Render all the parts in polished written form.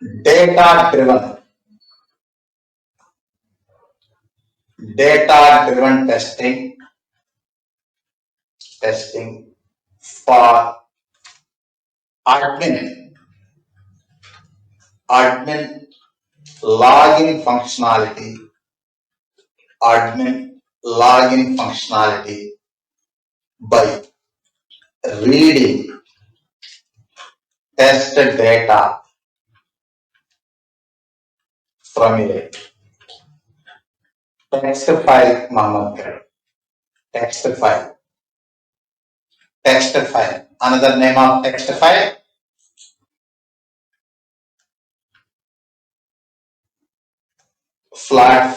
data driven testing for admin login functionality by reading test data from a text file, Muhammad. Text file. Another name of text file, flat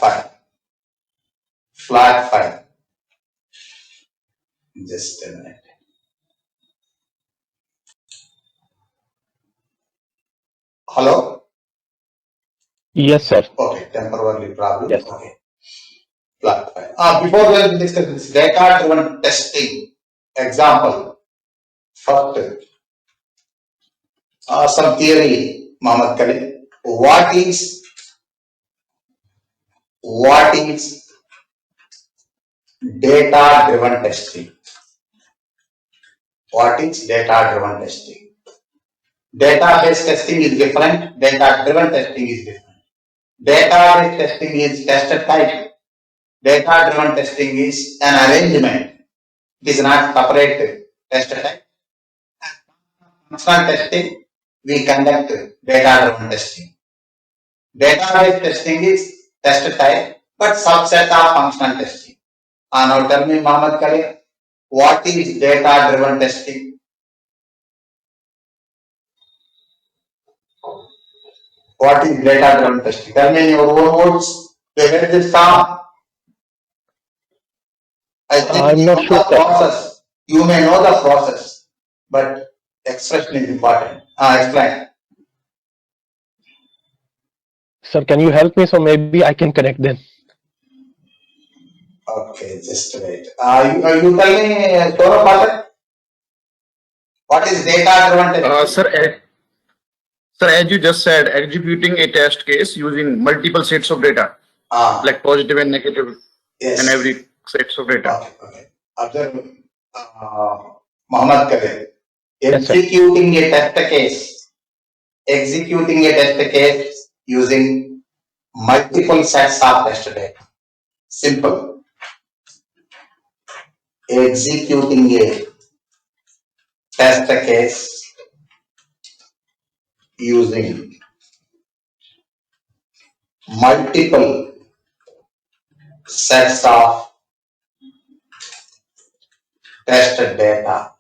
file. Just a minute. Hello? Yes, sir. Okay, temporarily problem. Yes. Okay. Flat file. Before we discuss this data-driven testing example, first, some theory, Mohammed Khalid. What is data-driven testing? What is data-driven testing? Database testing is different. Data-driven testing is different. Database testing is test type. Data-driven testing is an arrangement. It is not separate test type. Functional testing, we conduct data-driven testing. Database testing is test type, but subset of functional testing. Now tell me, Mohammed Khalid, what is data-driven testing? What is data-driven testing? Tell me in your own words. You heard this term? I think I'm not sure. Process. You may know the process, but expression is important. Explain. Sir, can you help me? So maybe I can connect them. Okay, just wait. You tell me, Saurabh Pathak, what is data-driven testing? Sir, as you just said, executing a test case using multiple sets of data, like positive and negative, Yes. and every sets of data. Okay. Observe, Mohammed Khalid. Yes, sir. Executing a test case using multiple sets of test data. Simple. Executing a test case using multiple sets of test data.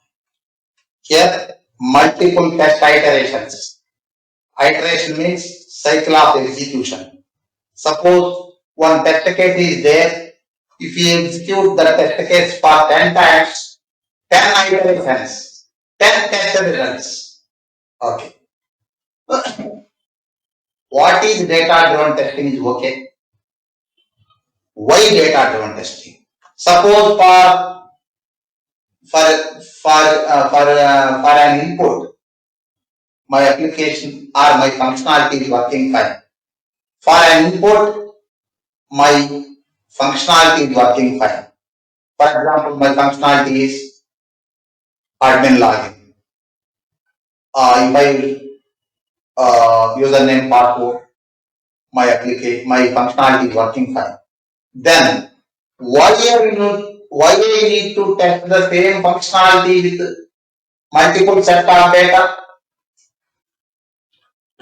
Here, multiple test iterations. Iteration means cycle of execution. Suppose one test case is there. If you execute the test case for 10 times, 10 iterations, 10 test results. Okay. What is data-driven testing is okay. Why data-driven testing? Suppose for an input, my application or my functionality is working fine. For an input, my functionality is working fine. For example, my functionality is admin login. If I username, password, my functionality is working fine. Then why I need to test the same functionality with multiple set of data?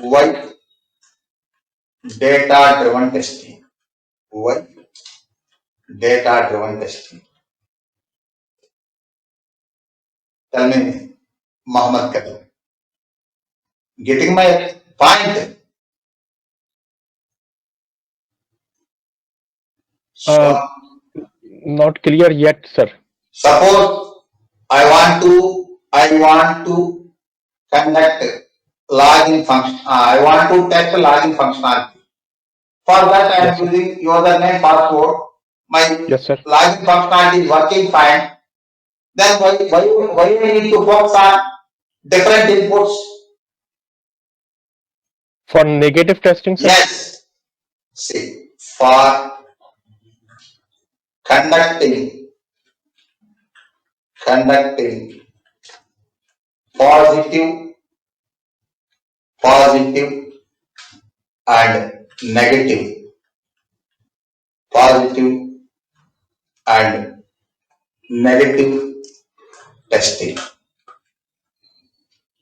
Why data-driven testing? Why data-driven testing? Tell me, Mohammed Khalid. Getting my point? Not clear yet, sir. Suppose I want to conduct login function. I want to test login functionality. For that, I am using username, password. My login functionality is working fine. Then why I need to focus on different inputs? For negative testing, sir? Yes. See, for conducting positive and negative, positive and negative testing.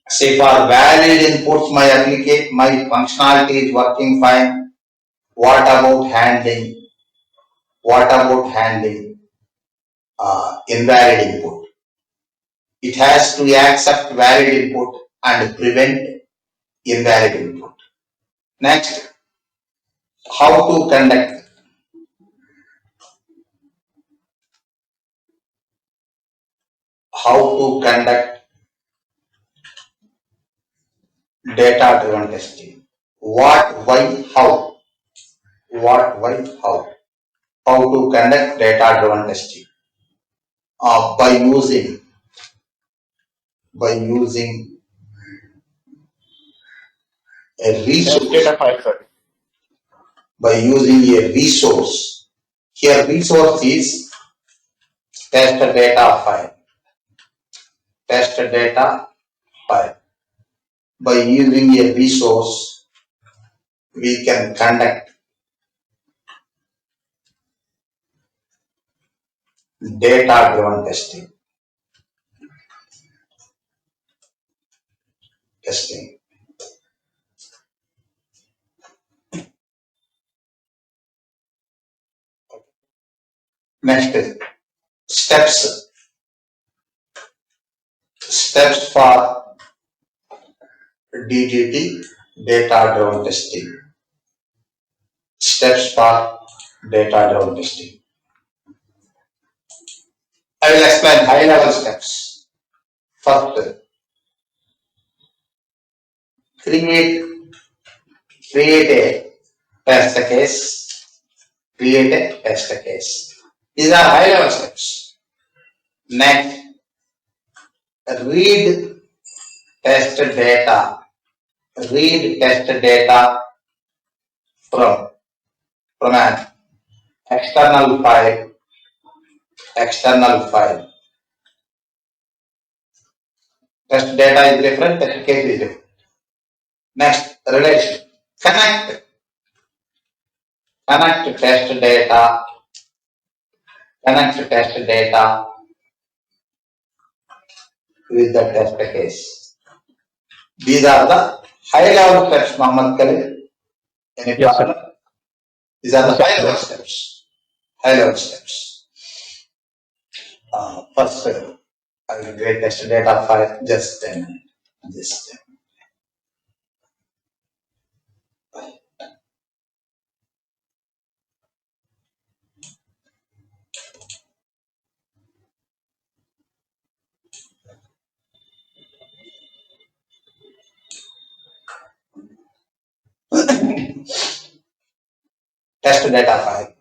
Say for valid inputs, my functionality is working fine. What about handling? Invalid input? It has to accept valid input and prevent invalid input. Next, how to conduct data-driven testing. What, why, how? How to conduct data-driven testing? By using a resource. Data file, sir. By using a resource. Here, resource is test data file. By using a resource, we can conduct data-driven testing. Next, steps for DDT, data-driven testing. Steps for data-driven testing. I will explain high-level steps. First, create a test case. These are high-level steps. Next, read test data from an external file. Test data is different, test case is different. Next, relation. Connect test data with the test case. These are the high level steps, Muhammad Khalid. Any Yes, problem? sir. These are the Yes, high level sir. steps. First, I will create test data file. Just a minute. Test data file.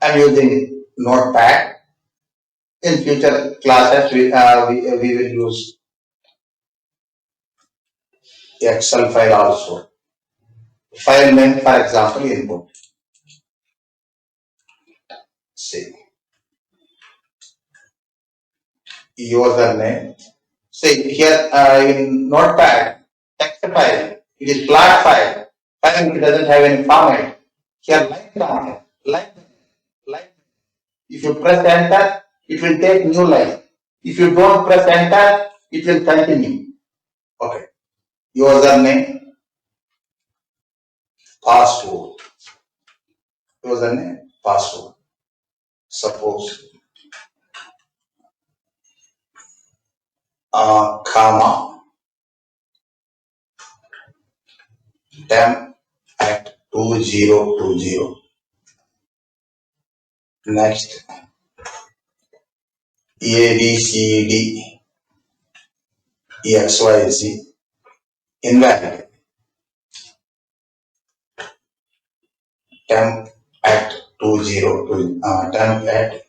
I'm using Notepad. In future classes, we will use Excel file also. File name, for example, input. See, username. See here in Notepad, text file. It is flat file. File it doesn't have any format. Here line. If you press enter, it will take new line. If you don't press enter, it will continue. Okay. Username, password. Suppose comma temp at 2020. Next, ABCD XYZ invalid. Temp at 2020. Temp at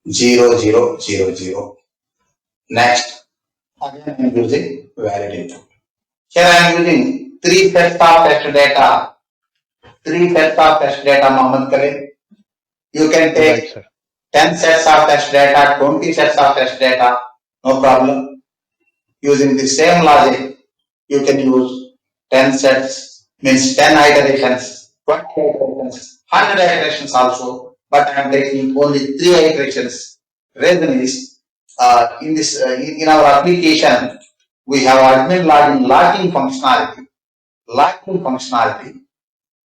0000. Next, again I am using valid input. Here I am using 3 sets of test data. 3 sets of test data, Mohammed Karim. You can take Right, sir. 10 sets of test data, 20 sets of test data, no problem. Using the same logic, you can use 10 sets, means 10 iterations, 20 iterations, 100 iterations also, but I am taking only 3 iterations. Reason is, in our application, we have admin logging functionality.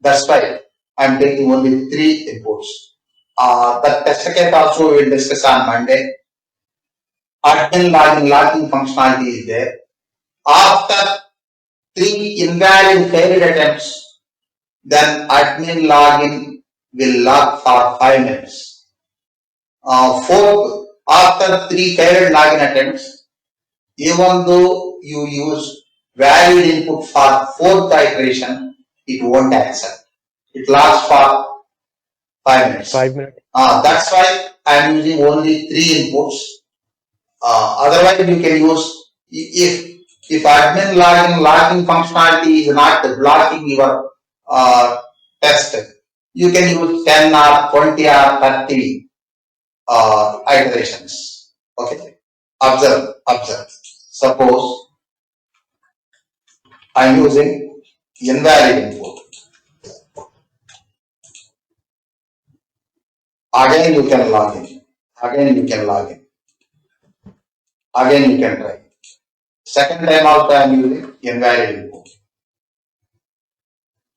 That's why I am taking only 3 inputs. The test case also we will discuss on Monday. Admin logging functionality is there. After 3 invalid failed attempts, then admin login will log for 5 minutes. Fourth, after 3 failed login attempts, even though you use valid input for 4th iteration, it won't accept. It logs for 5 minutes. 5 minutes. That's why I am using only 3 inputs. Otherwise, you can use, if admin logging functionality is not blocking your test, you can use 10 or 20 or 30 iterations. Okay. Observe. Suppose I am using invalid input. Again you can log in. Again you can try. Second time also I am using invalid input.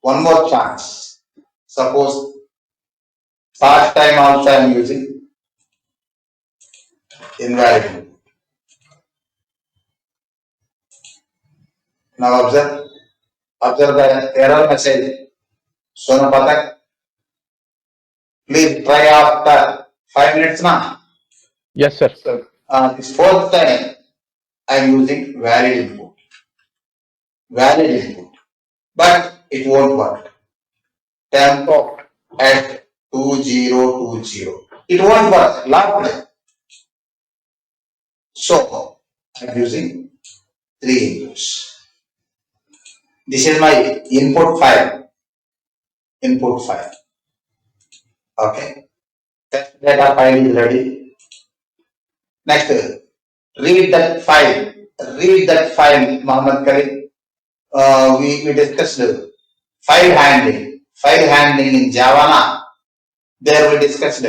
One more chance. Suppose first time also I am using invalid input. Now observe the error message. Sona Patak, please try after 5 minutes now. Yes, sir. This 4th time I am using valid input, but it won't work. Temp at 2020. It won't work. Last. So I am using 3 inputs. This is my input file. Okay. Test data file is ready. Next, read that file, Mohammed Karim. We discussed file handling in Java. There we discussed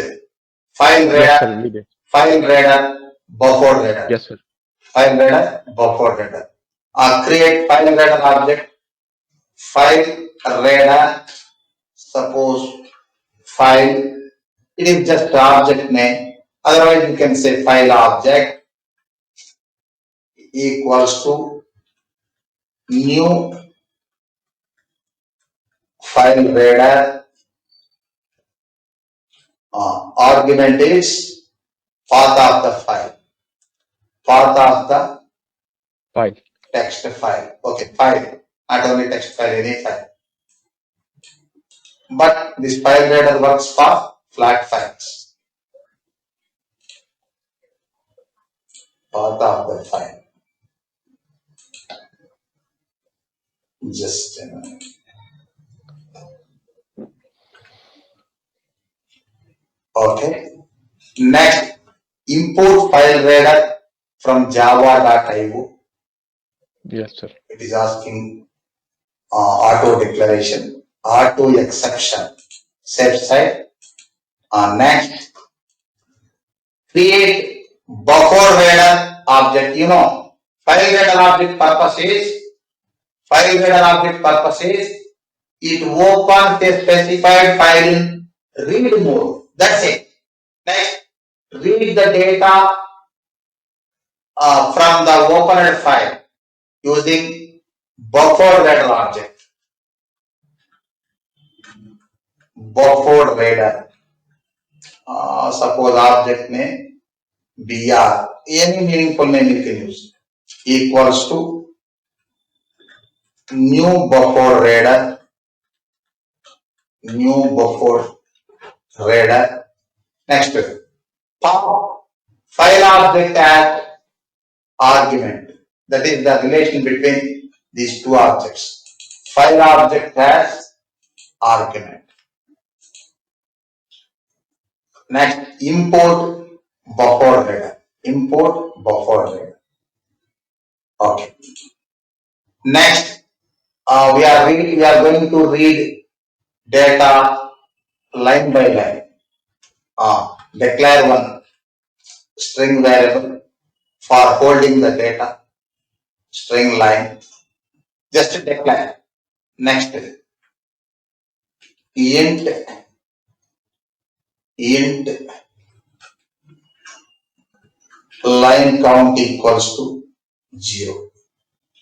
file reader, buffer reader. Yes, sir. File reader, buffer reader. Create file reader object. File reader, suppose file, it is just object name. Otherwise you can say file object equals to new file reader. Argument is path of the file. File. Text file. Okay, file. Not only text file, any file. But this file reader works for flat files. Path of the file. Just a minute. Okay. Next, import file reader from java.io. Yes, sir. It is asking auto declaration, auto exception, set side. Next, create buffer reader object. File reader object purpose is it opens a specified file in read mode. That's it. Next, read the data from the opened file using buffer reader object. Buffer reader. Suppose object name BR. Any meaningful name you can use. Equals to new buffer reader. Next, file object as argument. That is the relation between these two objects. File object has argument. Next, import buffer header. Import buffer header. Okay. Next, we are going to read data line by line. Declare one string variable for holding the data. String line. Just declare. Next, int line count equals to 0.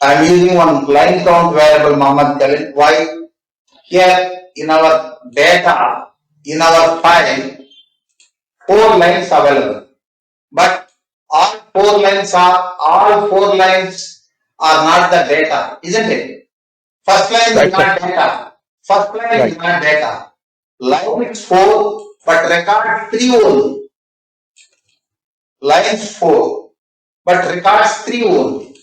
I am using one line count variable, Muhammad Khalil. Why? Here in our data, in our file, 4 lines available. But all four lines are not the data, isn't it? First line Right, is not data. First line is not data. Line is 4, but record 3 only. Line 4, but records 3 only.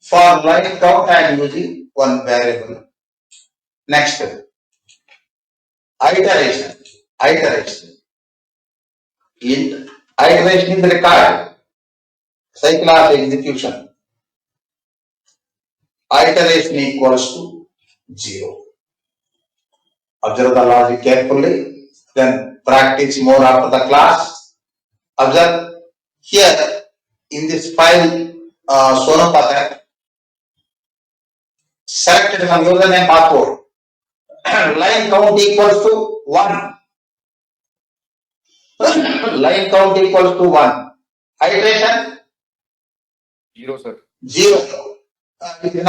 For line count, I am using one variable. Next, iteration. Int iteration is required. Cycle of execution. Iteration equals to 0. Observe the logic carefully, then practice more after the class. Observe here in this file Sonopathak, selected one username password. Line count equals to 1. Line count equals to 1. Iteration 0, sir. 0. It is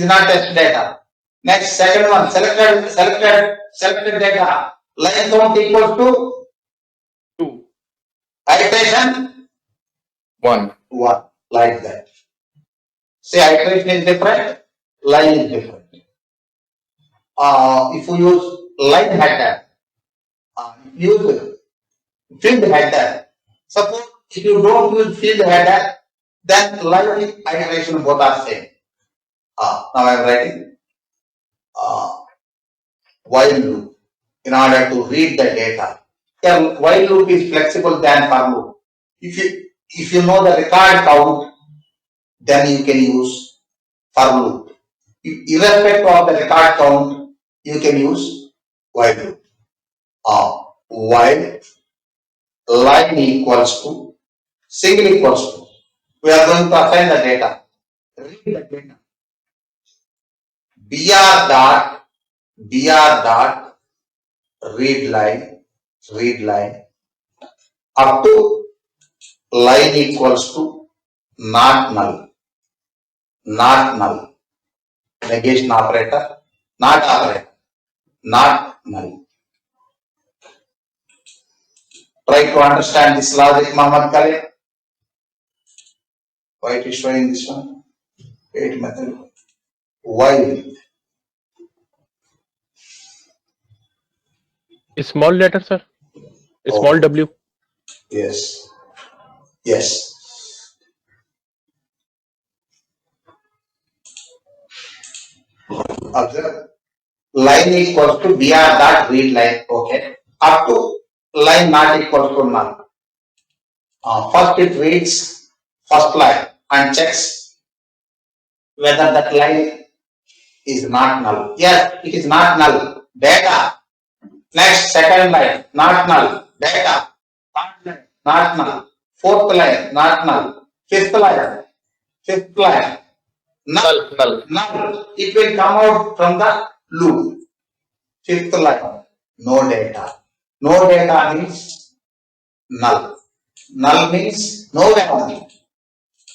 not test data. Next, second one, selected data. Line count equals to 2. Iteration 1. 1. Like that. Say iteration is different, line is different. If you use line header, use field header. Suppose if you don't use field header, then line iteration both are same. Now I am writing while loop in order to read the data. Yeah, while loop is flexible than for loop. If you know the record count, then you can use for loop. Irrespective of the record count, you can use while loop. While line equals to single equals to, we are going to assign the data. Read the data. br dot read line up to line equals to not null. Negation operator, not null. Try to understand this logic, Muhammad Khalil. Why it is showing this one? Wait method. While A small letter, sir. A small Okay. W. Yes. Observe. Line equals to br dot read line. Okay. Up to line not equals to null. First it reads first line and checks whether that line is not null. Yes, it is not null. Data. Next, second line, not null. Data. Third line, not null. Fourth line, not null. Fifth line, null. It will come out from the loop. Fifth line, no data. No data means null. Null means no value.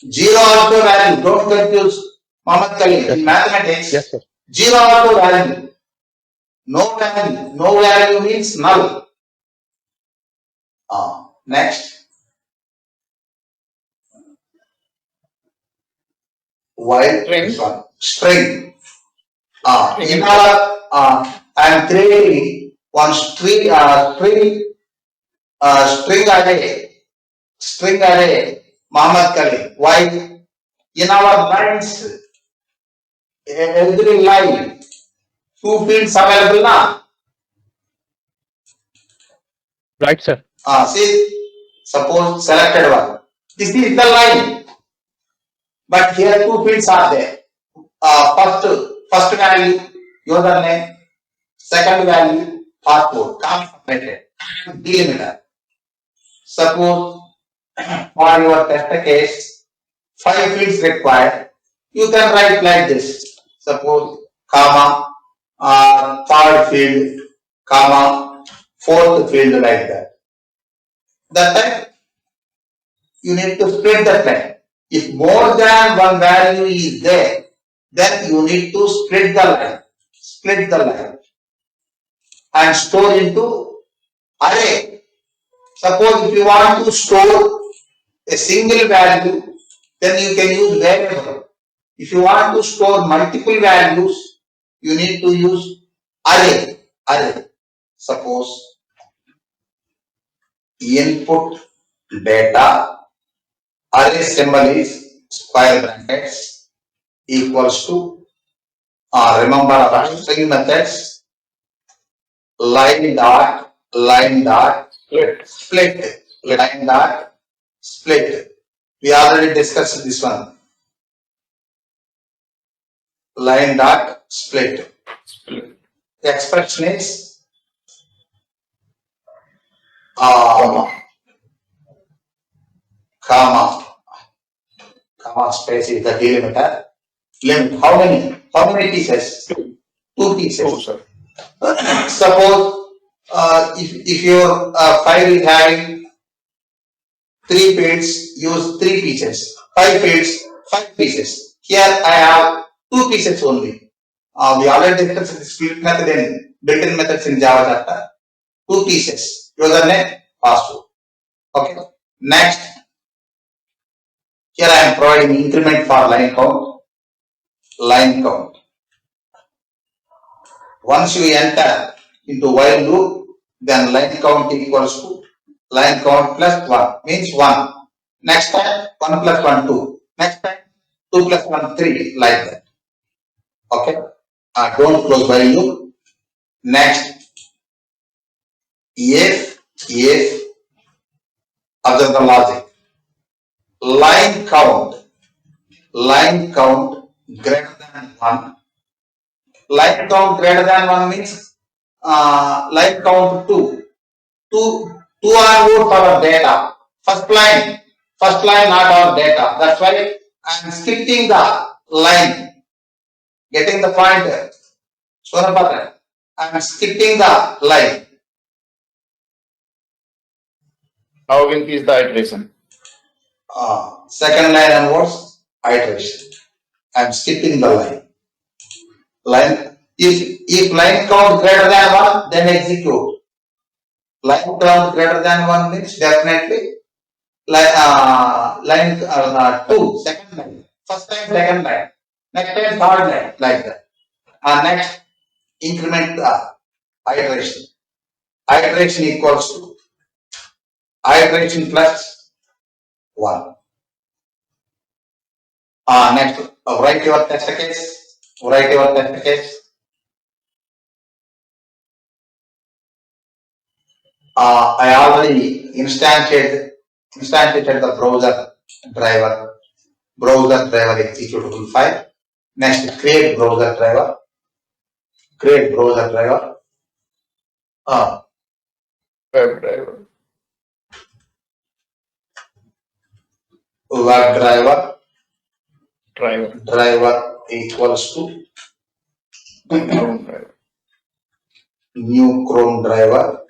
0 also value. Don't confuse Muhammad Khalil. In mathematics, Yes, sir. 0 also value. No value means null. Next, while string. In our I am creating one string array, Muhammad Khalil. Why? In our lines, every line, 2 fields available now. Right, sir. See, suppose selected one. This is the line, but here 2 fields are there. First value, username, second value, password, separated, delimiter. Suppose for your test case, 5 fields required. You can write like this. Suppose comma, third field, comma, fourth field, like that. That time you need to split that line. If more than one value is there, then you need to split the line and store into array. Suppose if you want to store a single value, then you can use variable. If you want to store multiple values, you need to use array. Suppose input data, array symbol is square brackets equals to, remember string methods, line dot split, line dot split. We already discussed this one. Line dot split. The expression is comma space is the delimiter. Limit. How many pieces? 2 pieces. Oh, sir. Suppose if your file is having 3 fields, use 3 pieces. 5 fields, 5 pieces. Here I have 2 pieces only. We already discussed this split method in built-in methods in Java chapter. 2 pieces. Username, password. Okay. Next, here I am providing increment for line count. Once you enter into while loop, then line count equals to line count plus 1 means 1. Next time 1 plus 1 2. Next time 2 plus 1 3, like that. Okay. Don't close while loop. Next, if observe the logic. Line count greater than 1. Line count greater than 1 means line count 2. 2 are more our data. First line not our data. That's why I am skipping the line. Getting the point. Sonapatra. I am skipping the line. How will increase the iteration? Second line onwards, iteration. I am skipping the line. If line count greater than 1, then execute. Line count greater than 1 means definitely line 2, second line. First time, second line. Next time, third line, like that. Next, increment the iteration. Iteration equals to iteration plus 1. Next, write your test case. I already instantiated the browser driver executable file. Next, create browser driver. Web driver. Web Driver. equals to Chrome driver. new Chrome driver,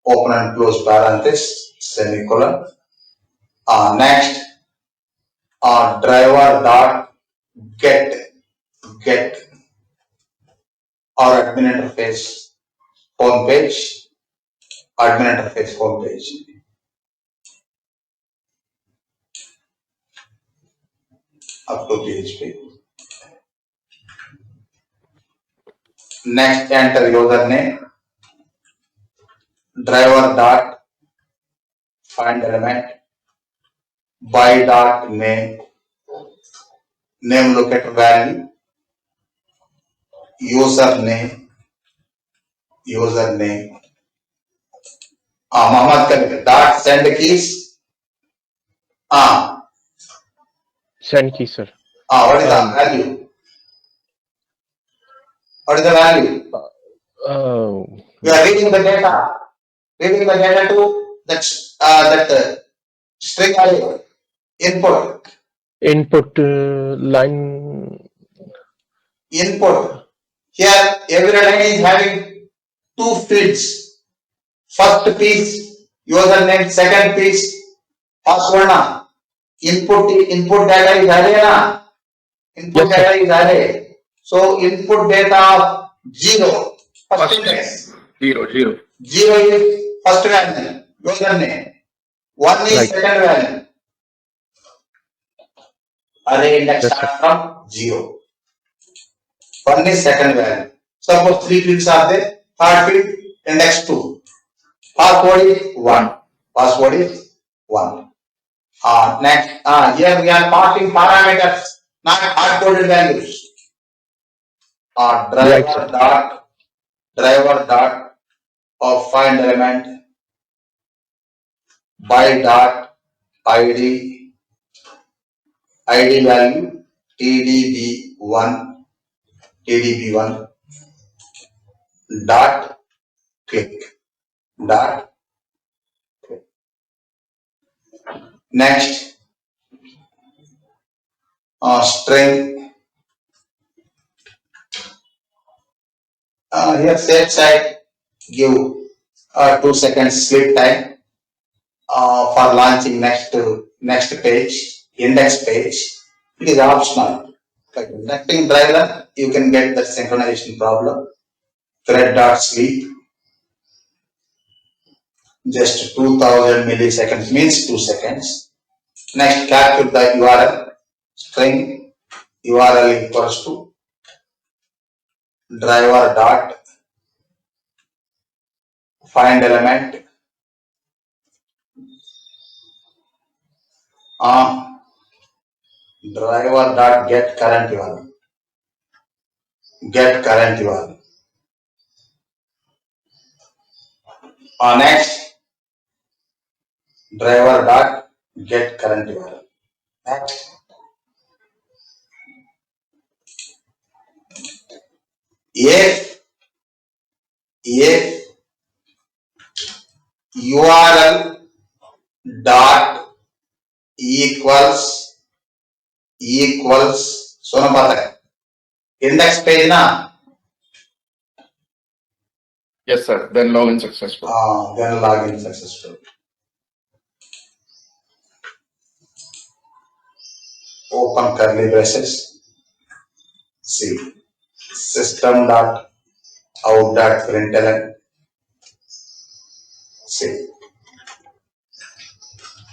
open and close parenthesis, semicolon. Next, driver dot get our admin interface home page. Up to PHP. Next, enter username. Driver dot find element by dot name name locator value, username, Mohammed Kabir, dot send keys, Send key, sir. what is the value? What is the value? We are reading the data to that string array input. Input line. Input. Here, every line is having two fields. First piece, username, second piece, password. Input data is array. Input Yes, data is array. So, input data of 0. First index. 0. 0 is first value, username. 1 is Right. second value. Array index Yes, starts from 0. 1 is second value. Suppose 3 fields are there. Third field, index 2. Password is 1. Password is 1. Next, here we are passing parameters, not hard-coded values. Driver dot of find element by dot id value tdb1 dot click. Next, string. Here set side give 2 seconds sleep time for launching next page, index page. It is optional. Like nothing driver, you can get the synchronization problem. Thread dot sleep. Just 2000 milliseconds means 2 seconds. Next, capture the URL. String URL equals to driver dot find element driver dot get current URL. Next, driver dot get current URL. Next, if URL dot equals Sonapata index page na. Yes, sir. Then login successful. Then login successful. Open curly braces. See system dot out dot println. See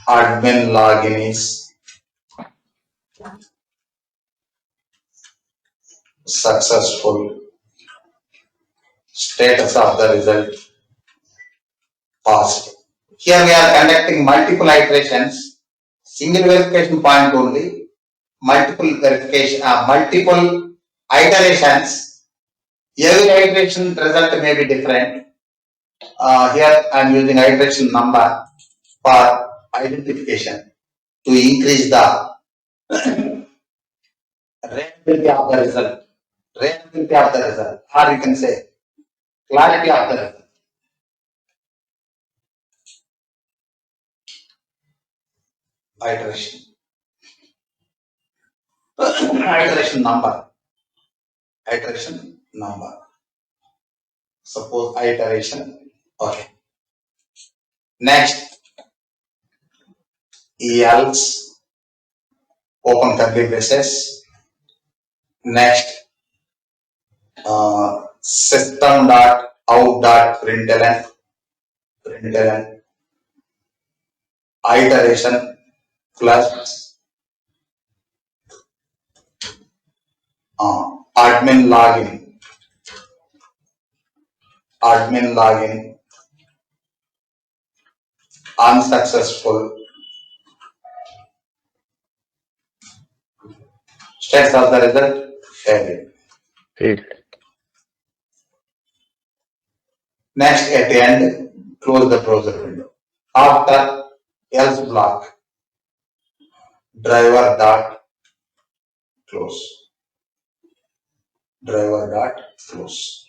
admin login is successful. Status of the result passed. Here we are conducting multiple iterations. Single verification point only. Multiple iterations. Every iteration result may be different. Here I am using iteration number for identification to increase the reliability of the result. Or you can say clarity of the result. Iteration number. Suppose iteration. Okay. Next, else open curly braces. Next, system dot out dot println iteration plus admin login unsuccessful. Status of the result failed. Failed. Next, at the end, close the browser window. After else block, driver dot close. Driver dot close.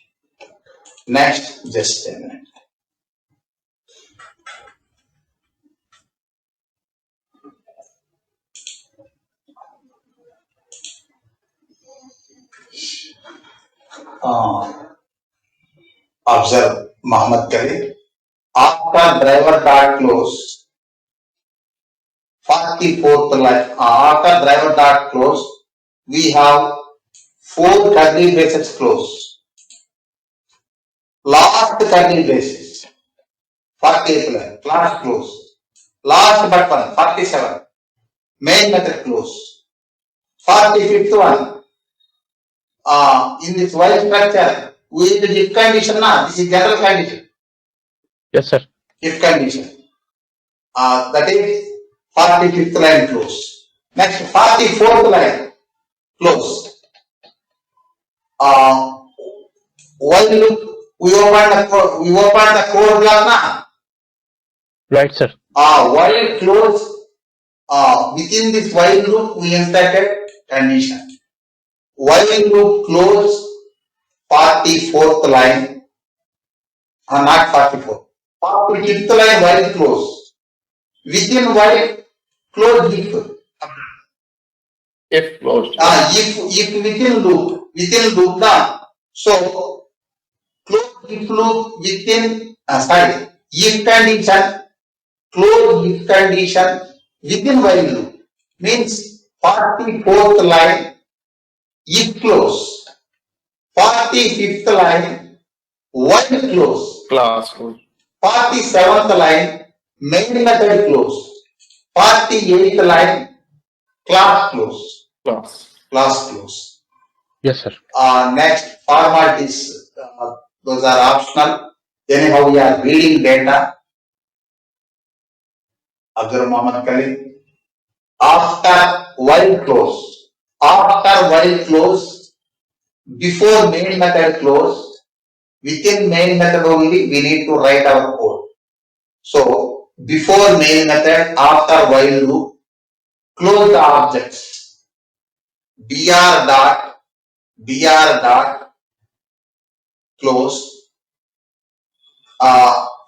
Next, just a minute. Observe Muhammad Khalid. After driver dot close, 44th line. After driver dot close, we have 4 curly braces close. Last curly braces, 48th line, class close. Last but one, 47. Main method close. 45th one. In this while structure, we will if condition now. This is general condition. Yes, sir. If condition. That is 45th line close. Next 44th line close. While loop we open the code block now. Right, sir. While close within this while loop we inserted condition. While loop close 44th line, not 44. 45th line while close. Within while close If closed. If within loop now. So close if loop within if condition, close if condition within while loop means 44th line if close, 45th line while close, Class close. 47th line main method close, 48th line class close. Class close. Yes, sir. Next formalities, those are optional. Anyhow, we are reading data. Abdur Muhammad Khalid. After while close. After while close, before main method close, within main method only we need to write our code. So before main method, after while loop, close the objects. br dot close.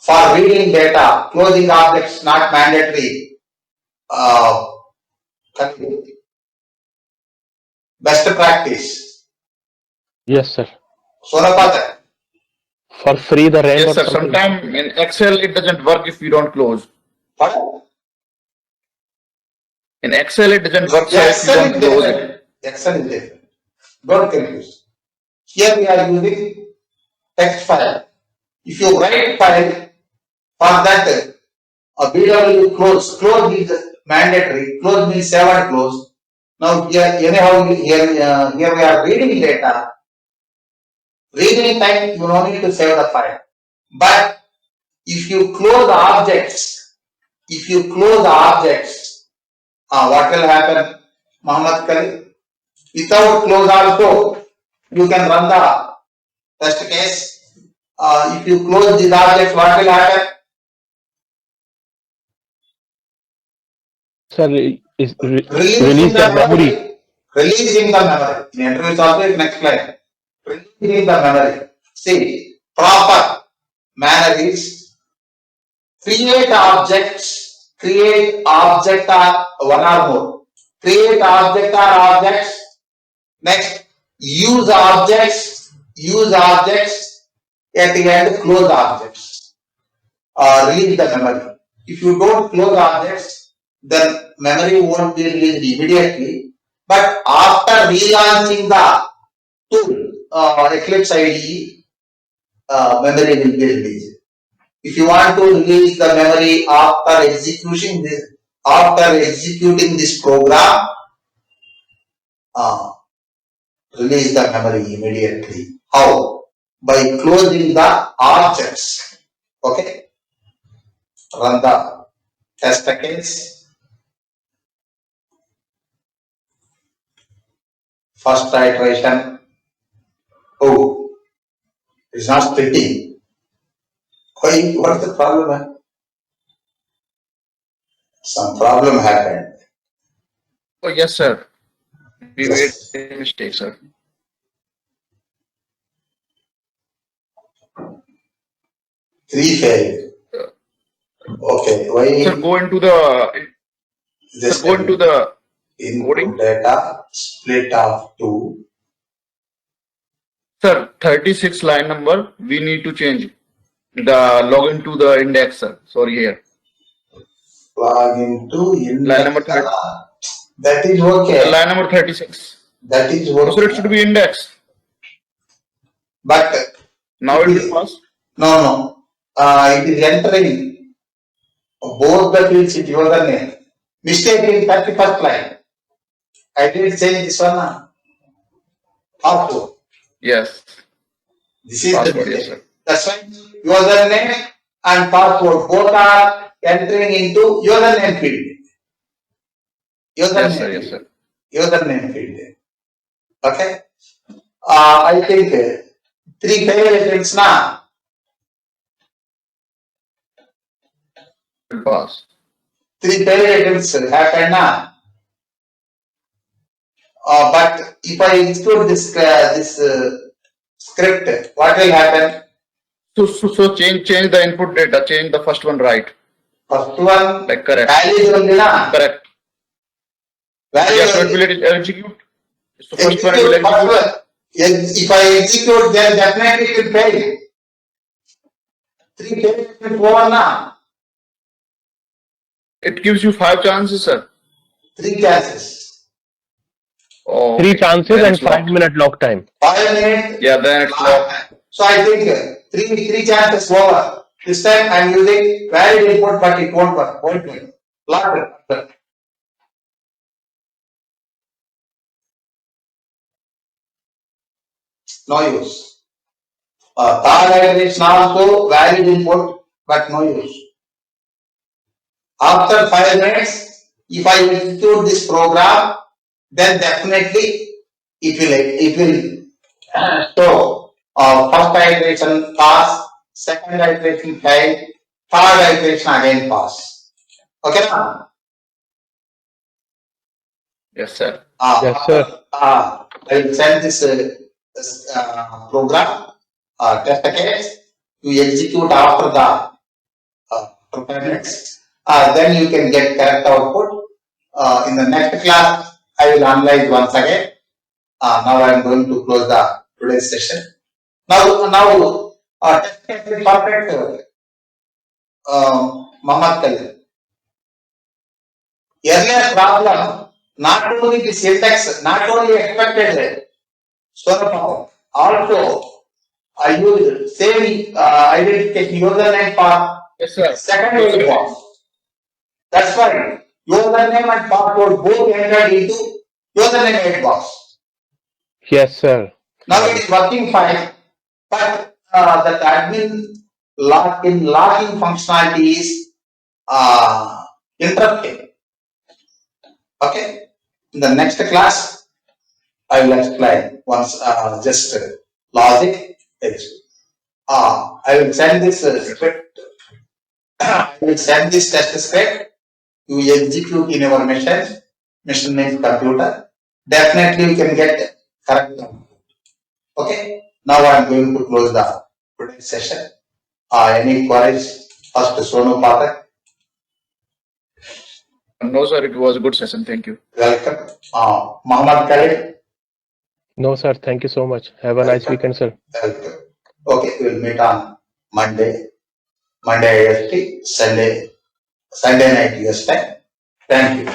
For reading data, closing objects not mandatory. Best practice. Yes, sir. Sonapata. For free, the rent Yes, or sir. something. Sometimes in Excel it doesn't work if you don't close. What? In Excel it doesn't work sir, if you don't close it. Excel is different. Don't confuse. Here we are using text file. If you write file for that BW close is mandatory. Close means save and close. Now here anyhow here we are reading data. Reading time you no need to save the file. But if you close the objects, what will happen, Muhammad Khalid? Without close also, you can run the test case. If you close these objects, what will happen? Sir, release the memory. Releasing the memory. In interviews also you can explain. Releasing the memory. See, proper manner is create object or one or more. Create object or objects. Next, use objects at the end, close objects. Release the memory. If you don't close objects, then memory won't be released immediately. But after relaunching the tool, Eclipse IDE, memory will be released. If you want to release the memory after executing this program, release the memory immediately. How? By closing the objects. Okay. Run the test case. First iteration. Oh, it's not splitting. Why? What's the problem? Some problem happened. Oh, yes, sir. We made Yes. a mistake, sir. Three failed. Okay. Why? Sir, go into the Just go into the input coding. data split of 2. Sir, 36 line number, we need to change the login to the index, sir. Sorry, here. Plug into index. Line number 30. That is okay. Line number 36. That is No, sir, it okay. should be index. But Now it will pass. no. It is entering both the fields with username. Mistake in 31st line. I didn't change this one. Also, Yes. this is Password, the yes, mistake. sir. That's why username and password both are entering into username field. Username Yes, sir. Yes, field. sir. Username field. Okay. I think 3 failed attempts now. It pass. 3 failed attempts happened now. But if I exclude this script, what will happen? So change the input data. Change the first one right. First one, Like correct. valid only na? Correct. Valid Yes, so it only. will execute. So first one it will Execute first execute. one. If I execute, then definitely it will fail. 3 failed attempts over now. It gives you 5 chances, sir. 3 chances. Oh, 3 chances then and it's locked. 5-minute lock time. 5 minutes. Yeah, then it's locked. So I think 3 chances over. This time I am using valid input, but it won't work. Locked. No use. Third iteration also valid input, but no use. After 5 minutes, if I execute this program, then definitely it will show first iteration pass, second iteration fail, third iteration again pass. Okay na? Yes, sir. Yes, sir. I will send this program test case to execute after the 5 minutes. Then you can get correct output. In the next class, I will analyze once again. Now I am going to close the today's session. Now test case is perfect. Muhammad Khalil. Earlier problem, not only this index, not only expected Swarapam, also I used same identification username for Yes, sir. second inbox. That's why username and password both entered into username inbox. Yes, sir. Now it is working fine, but that admin locking functionality is interrupted. Okay. In the next class, I will explain once just logic. I will send this script. I will send this test script. You execute in your machine name computer. Definitely you can get correct output. Okay. Now I am going to close the today's session. Any queries? First, Sonu Pathak. No, sir. It was a good session. Thank you. Welcome. Muhammad Khalid. No, sir. Thank you so much. Have a nice weekend, sir. Welcome. Okay, we will meet on Monday IST, Sunday night US time. Thank you.